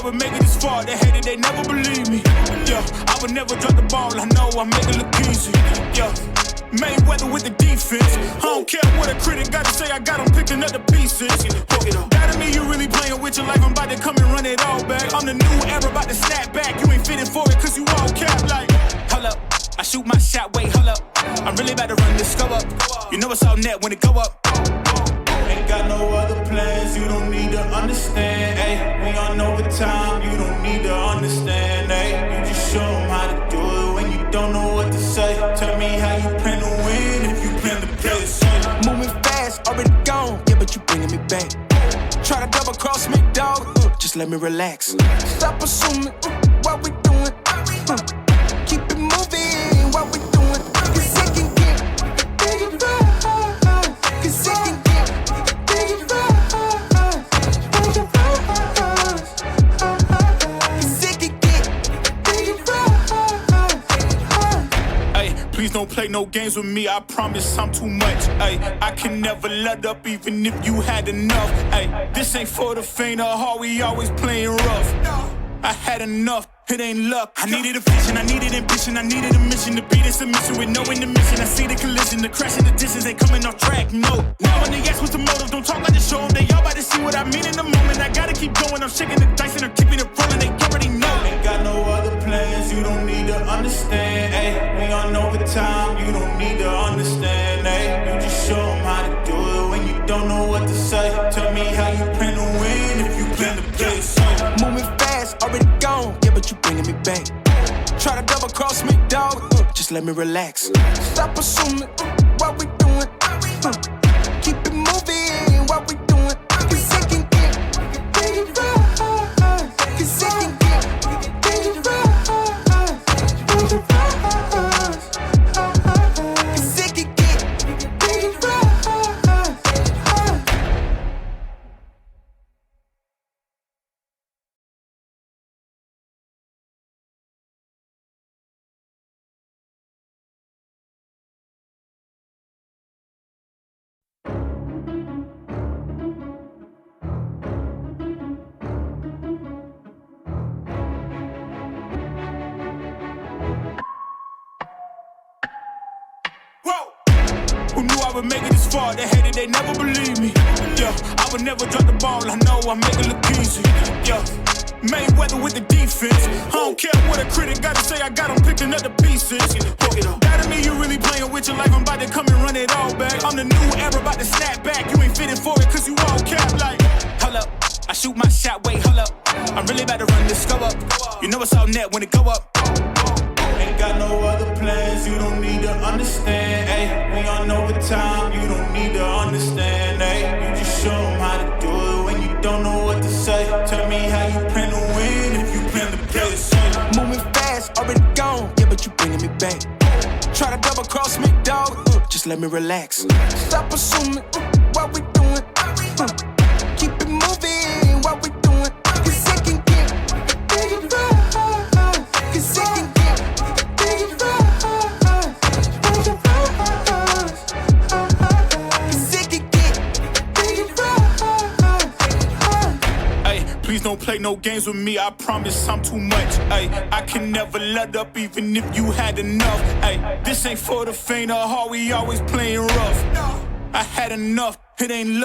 would make it this far. They hated, they never believe me. Yeah, I would never drop the ball. I know I make it look easy. Yeah, Mayweather with the defense. I don't care what a critic gotta say. I got them picking up the pieces. That to me, you really playing with your life. I'm about to come and run it all back. I'm the new era, about to snap back. You ain't fitting for it, cause you all cap like. Hold up, I shoot my shot, wait, hold up. I'm really about to run this, go up. You know it's all net when it go up. Ain't got no other plans, you don't need to understand, ayy. We on overtime, you don't need to understand, ayy. You just show them how to do it when you don't know what to say. Tell me how you plan to win if you plan to play the same. Moving fast, already gone, yeah, but you bringing me back. Try to double cross me, dog, just let me relax. Stop assuming what we doing, keep it moving, what we doing. Cause it can get bigger, cause it can get bigger, cause it can get bigger. Ay, please don't play no games with me, I promise I'm too much. Ay, I can never let up even if you had enough. Ay, this ain't for the faint of heart, we always playing rough. I had enough, it ain't luck. I needed a vision, I needed ambition, I needed a mission to beat in submission with no intermission. I see the collision, the crash in the distance ain't coming off track, no. Now when they ask what's the motive, don't talk like the show. They all about to see what I mean in the moment. I gotta keep going, I'm shaking the dice and I'm keeping it rolling. They already know. Ain't got no other plans, you don't need to understand, ayy. We on overtime, you don't need to understand, ayy. You just show them how to do it when you don't know what to say. Tell me how you plan to win if you plan to play the same. Moving fast, already gone, yeah, but you bringing me back. Try to double cross me, dog, just let me relax. Stop assuming what we doing, keep it moving, what we doing. Cause it can get bigger, cause it can get bigger, cause it can get bigger. Who knew I would make it this far? They hated, they never believe me. Yeah, I would never drop the ball. I know I make it look easy. Yeah, Mayweather with the defense. I don't care what a critic gotta say. I got them picking up the pieces. That to me, you really playing with your life. I'm about to come and run it all back. I'm the new era, about to snap back. You ain't fitting for it, cause you all cap like. Hold up, I shoot my shot, wait, hold up. I'm really about to run this, go up. You know it's all net when it go up. Ain't got no other plans, you don't need to understand, ayy. We on overtime, you don't need to understand, ayy. You just show them how to do it when you don't know what to say. Tell me how you plan to win if you plan to play the same. Moving fast, already gone, yeah, but you bringing me back. Try to double cross me, dog, just let me relax. Stop assuming what we doing, keep it moving, what we doing. Cause it can get bigger, cause it can get bigger, cause it can get bigger. Ay, please don't play no games with me, I promise I'm too much. Ay, I can never let up even if you had enough. Ay, this ain't for the faint of heart, we always playing rough. I had enough, it ain't luck.